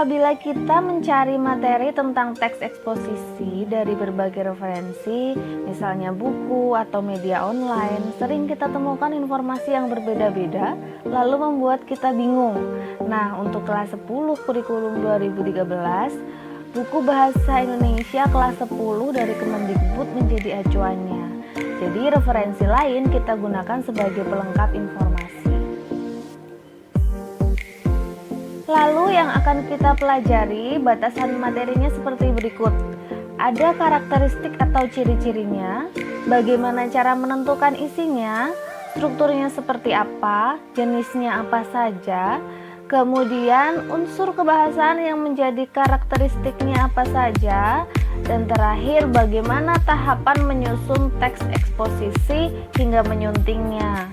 apabila kita mencari materi tentang teks eksposisi dari berbagai referensi, misalnya buku atau media online, sering kita temukan informasi yang berbeda-beda, lalu membuat kita bingung. Nah, untuk kelas 10 kurikulum 2013, buku Bahasa Indonesia kelas 10 dari Kemendikbud menjadi acuannya. Jadi, referensi lain kita gunakan sebagai pelengkap informasi. Lalu yang akan kita pelajari batasan materinya seperti berikut. Ada karakteristik atau ciri-cirinya, bagaimana cara menentukan isinya, strukturnya seperti apa, jenisnya apa saja, kemudian unsur kebahasaan yang menjadi karakteristiknya apa saja, dan terakhir bagaimana tahapan menyusun teks eksposisi hingga menyuntingnya.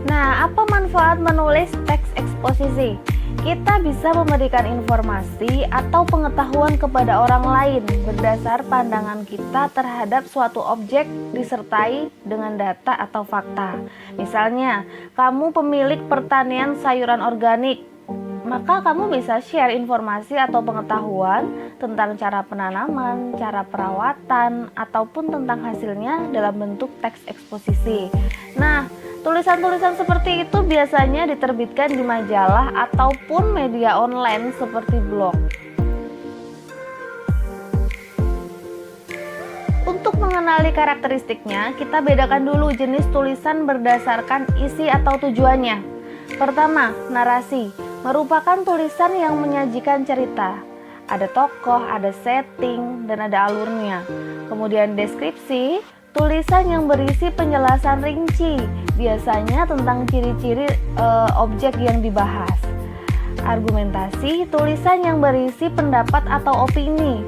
Nah, apa manfaat menulis teks eksposisi? Kita bisa memberikan informasi atau pengetahuan kepada orang lain berdasar pandangan kita terhadap suatu objek disertai dengan data atau fakta. Misalnya, kamu pemilik pertanian sayuran organik, maka kamu bisa share informasi atau pengetahuan tentang cara penanaman, cara perawatan, ataupun tentang hasilnya dalam bentuk teks eksposisi. Nah, tulisan-tulisan seperti itu biasanya diterbitkan di majalah ataupun media online seperti blog. Untuk mengenali karakteristiknya, kita bedakan dulu jenis tulisan berdasarkan isi atau tujuannya. Pertama, narasi merupakan tulisan yang menyajikan cerita. Ada tokoh, ada setting, dan ada alurnya. Kemudian deskripsi, tulisan yang berisi penjelasan rinci, biasanya tentang ciri-ciri objek yang dibahas. Argumentasi, tulisan yang berisi pendapat atau opini.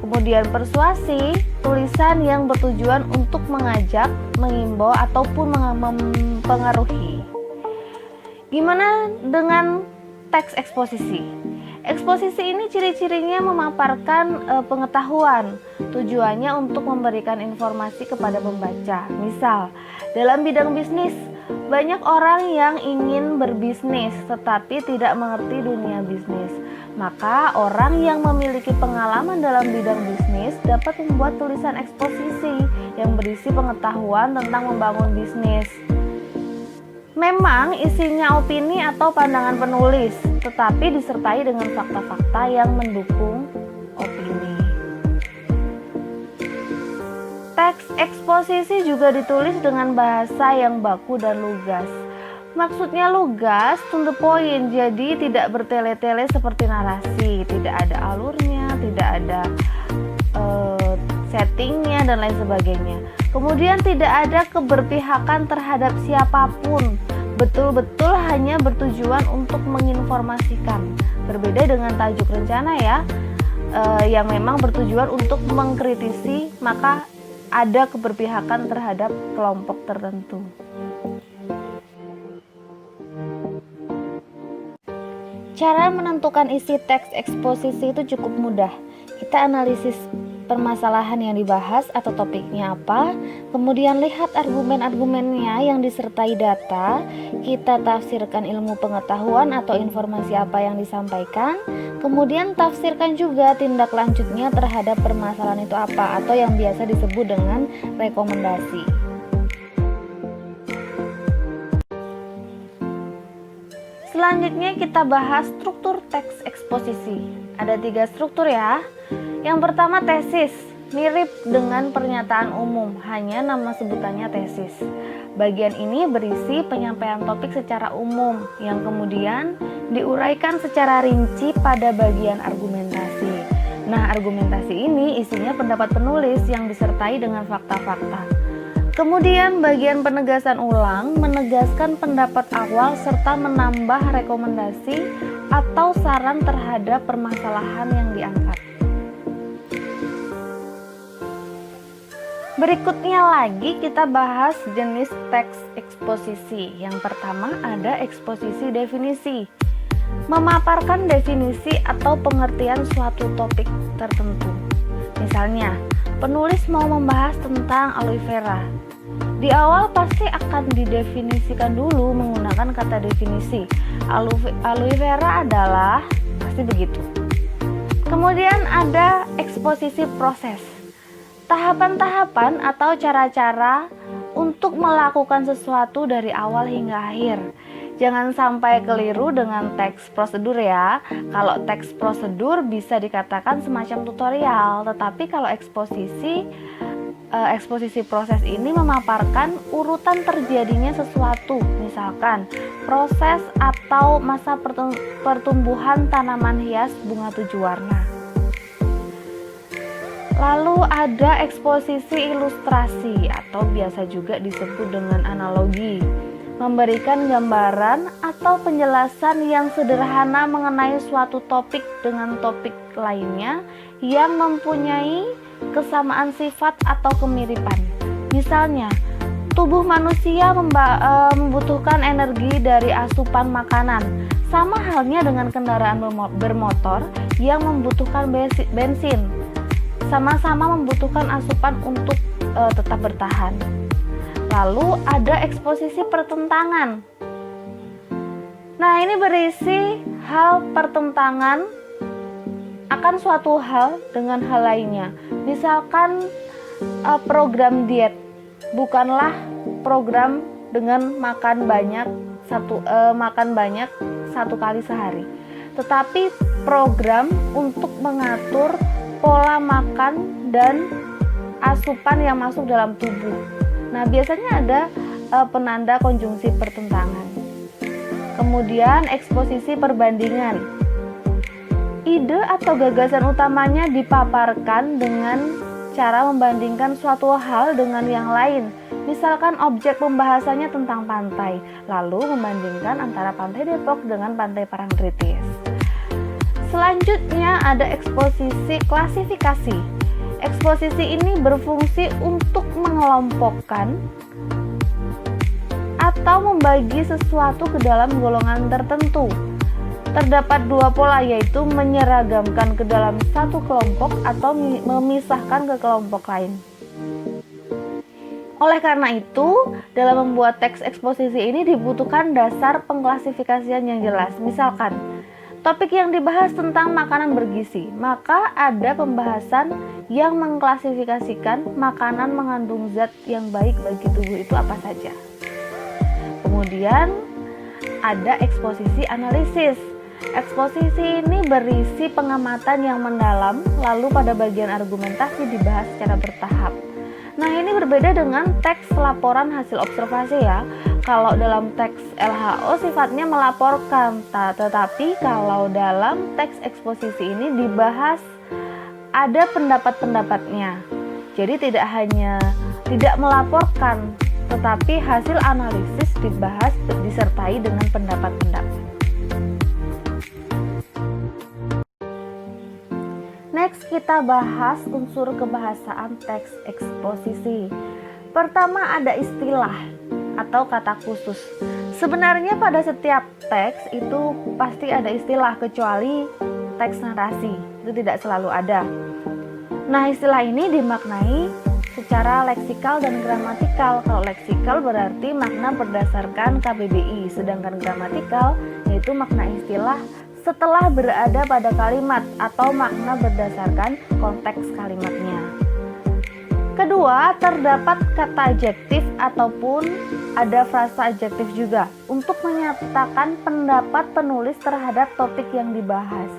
Kemudian persuasi, tulisan yang bertujuan untuk mengajak, mengimbau, ataupun mempengaruhi. Gimana dengan teks eksposisi? Eksposisi ini ciri-cirinya memaparkan pengetahuan. Tujuannya untuk memberikan informasi kepada pembaca. Misal, dalam bidang bisnis, banyak orang yang ingin berbisnis tetapi tidak mengerti dunia bisnis. Maka orang yang memiliki pengalaman dalam bidang bisnis dapat membuat tulisan eksposisi yang berisi pengetahuan tentang membangun bisnis. Memang isinya opini atau pandangan penulis, tetapi disertai dengan fakta-fakta yang mendukung opini. Teks eksposisi juga ditulis dengan bahasa yang baku dan lugas. Maksudnya lugas, to the point, jadi tidak bertele-tele seperti narasi, tidak ada alurnya, tidak ada settingnya, dan lain sebagainya. Kemudian tidak ada keberpihakan terhadap siapapun, betul-betul hanya bertujuan untuk menginformasikan. Berbeda dengan tajuk rencana ya, yang memang bertujuan untuk mengkritisi, maka ada keberpihakan terhadap kelompok tertentu. Cara menentukan isi teks eksposisi itu cukup mudah. Kita analisis permasalahan yang dibahas atau topiknya apa, kemudian lihat argumen-argumennya yang disertai data, kita tafsirkan ilmu pengetahuan atau informasi apa yang disampaikan, kemudian tafsirkan juga tindak lanjutnya terhadap permasalahan itu apa, atau yang biasa disebut dengan rekomendasi. Selanjutnya kita bahas struktur teks eksposisi. Ada 3 struktur ya. Yang pertama tesis, mirip dengan pernyataan umum, hanya nama sebutannya tesis. Bagian ini berisi penyampaian topik secara umum yang kemudian diuraikan secara rinci pada bagian argumentasi. Nah, argumentasi ini isinya pendapat penulis yang disertai dengan fakta-fakta. Kemudian bagian penegasan ulang menegaskan pendapat awal serta menambah rekomendasi atau saran terhadap permasalahan yang diangkat. Berikutnya lagi kita bahas jenis teks eksposisi. Yang pertama ada eksposisi definisi. Memaparkan definisi atau pengertian suatu topik tertentu. Misalnya, penulis mau membahas tentang aloe vera. Di awal pasti akan didefinisikan dulu menggunakan kata definisi. Aloe vera adalah, pasti begitu. Kemudian ada eksposisi proses. Tahapan-tahapan atau cara-cara untuk melakukan sesuatu dari awal hingga akhir. Jangan sampai keliru dengan teks prosedur ya. Kalau teks prosedur bisa dikatakan semacam tutorial, tetapi kalau eksposisi proses ini memaparkan urutan terjadinya sesuatu, misalkan proses atau masa pertumbuhan tanaman hias bunga 7 warna. Lalu ada eksposisi ilustrasi atau biasa juga disebut dengan analogi, memberikan gambaran atau penjelasan yang sederhana mengenai suatu topik dengan topik lainnya yang mempunyai kesamaan sifat atau kemiripan. Misalnya, tubuh manusia membutuhkan energi dari asupan makanan. Sama halnya dengan kendaraan bermotor yang membutuhkan bensin. Sama-sama membutuhkan asupan untuk tetap bertahan. Lalu ada eksposisi pertentangan. Nah, ini berisi hal pertentangan akan suatu hal dengan hal lainnya. Misalkan program diet bukanlah program dengan makan banyak satu kali sehari, tetapi program untuk mengatur pola makan dan asupan yang masuk dalam tubuh. Nah, biasanya ada penanda konjungsi pertentangan. Kemudian eksposisi perbandingan. Ide atau gagasan utamanya dipaparkan dengan cara membandingkan suatu hal dengan yang lain. Misalkan objek pembahasannya tentang pantai, lalu membandingkan antara pantai Depok dengan pantai Parangtritis. Selanjutnya ada eksposisi klasifikasi. Eksposisi ini berfungsi untuk mengelompokkan atau membagi sesuatu ke dalam golongan tertentu. Terdapat 2 pola, yaitu menyeragamkan ke dalam satu kelompok atau memisahkan ke kelompok lain. Oleh karena itu, dalam membuat teks eksposisi ini dibutuhkan dasar pengklasifikasian yang jelas. Misalkan, topik yang dibahas tentang makanan bergizi, maka ada pembahasan yang mengklasifikasikan makanan mengandung zat yang baik bagi tubuh itu apa saja. Kemudian ada eksposisi analisis. Eksposisi ini berisi pengamatan yang mendalam, lalu pada bagian argumentasi dibahas secara bertahap. Nah, ini berbeda dengan teks laporan hasil observasi ya. Kalau dalam teks LHO sifatnya melaporkan, tetapi kalau dalam teks eksposisi ini dibahas ada pendapat-pendapatnya. Jadi tidak melaporkan, tetapi hasil analisis dibahas disertai dengan pendapat-pendapat. Next, kita bahas unsur kebahasaan teks eksposisi. Pertama ada istilah atau kata khusus. Sebenarnya pada setiap teks itu pasti ada istilah, kecuali teks narasi, itu tidak selalu ada. Nah, istilah ini dimaknai secara leksikal dan gramatikal. Kalau leksikal berarti makna berdasarkan KBBI, sedangkan gramatikal yaitu makna istilah setelah berada pada kalimat atau makna berdasarkan konteks kalimatnya. Kedua, terdapat kata adjektif ataupun ada frasa adjektif juga untuk menyatakan pendapat penulis terhadap topik yang dibahas.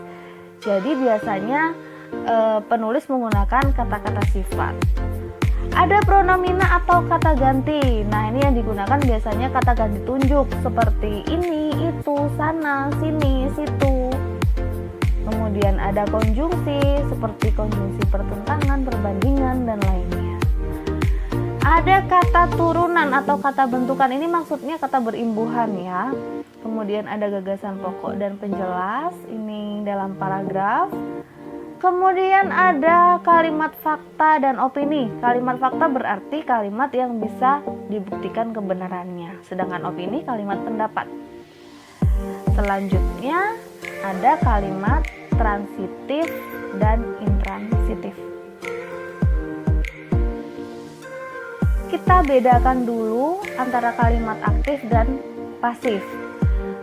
Jadi biasanya penulis menggunakan kata-kata sifat. Ada pronomina atau kata ganti. Nah, ini yang digunakan biasanya kata ganti tunjuk seperti ini, itu, sana, sini, situ. Kemudian ada konjungsi seperti konjungsi pertentangan, perbandingan, dan lainnya. Ada kata turunan atau kata bentukan. Ini maksudnya kata berimbuhan ya. Kemudian ada gagasan pokok dan penjelas. Ini dalam paragraf. Kemudian ada kalimat fakta dan opini. Kalimat fakta berarti kalimat yang bisa dibuktikan kebenarannya, sedangkan opini kalimat pendapat. Selanjutnya ada kalimat transitif dan intransitif. kita bedakan dulu antara kalimat aktif dan pasif.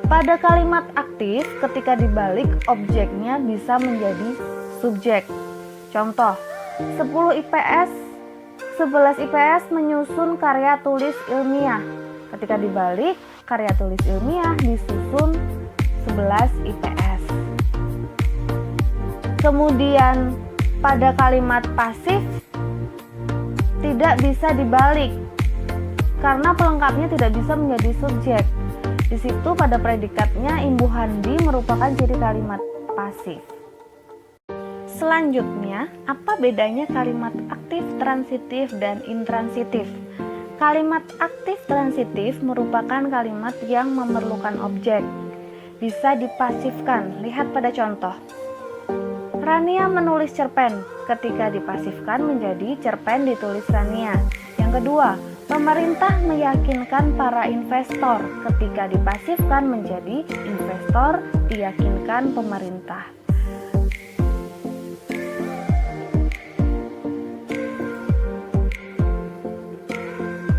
Pada kalimat aktif, ketika dibalik, objeknya bisa menjadi subjek. Contoh, 10 IPS, 11 IPS menyusun karya tulis ilmiah. Ketika dibalik, karya tulis ilmiah disusun 11 IPS. Kemudian pada kalimat pasif tidak bisa dibalik karena pelengkapnya tidak bisa menjadi subjek. Di situ pada predikatnya imbuhan di merupakan ciri kalimat pasif. Selanjutnya, apa bedanya kalimat aktif, transitif, dan intransitif? Kalimat aktif transitif merupakan kalimat yang memerlukan objek. Bisa dipasifkan, lihat pada contoh. Rania menulis cerpen, ketika dipasifkan menjadi cerpen ditulis Rania. Yang kedua, pemerintah meyakinkan para investor, ketika dipasifkan menjadi investor diyakinkan pemerintah.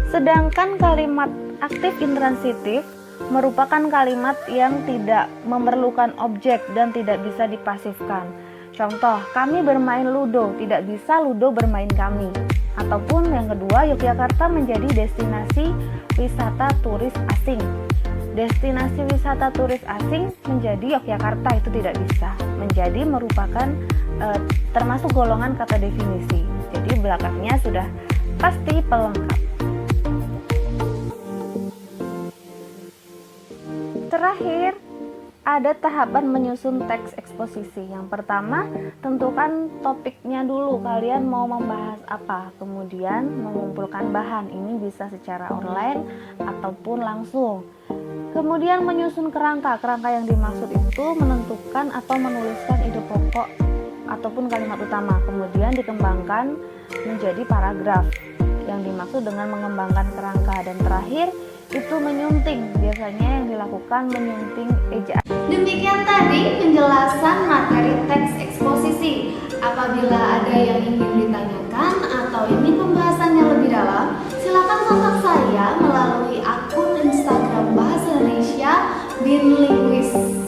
Sedangkan kalimat aktif intransitif merupakan kalimat yang tidak memerlukan objek dan tidak bisa dipasifkan. Contoh, kami bermain ludo, tidak bisa ludo bermain kami. Ataupun yang kedua, Yogyakarta menjadi destinasi wisata turis asing. Destinasi wisata turis asing menjadi Yogyakarta, itu tidak bisa. Menjadi merupakan termasuk golongan kata definisi. Jadi belakangnya sudah pasti pelengkap. Terakhir, ada tahapan menyusun teks eksposisi. Yang pertama, tentukan topiknya dulu, kalian mau membahas apa, kemudian mengumpulkan bahan. Ini bisa secara online ataupun langsung. Kemudian menyusun kerangka. Kerangka yang dimaksud itu menentukan atau menuliskan ide pokok ataupun kalimat utama, kemudian dikembangkan menjadi paragraf yang dimaksud dengan mengembangkan kerangka. Dan terakhir itu menyunting, biasanya yang dilakukan menyunting ejaan. Demikian tadi penjelasan materi teks eksposisi. Apabila ada yang ingin ditanyakan atau ingin pembahasannya lebih dalam, silakan kontak saya melalui akun Instagram Bahasa Indonesia Binlinguis.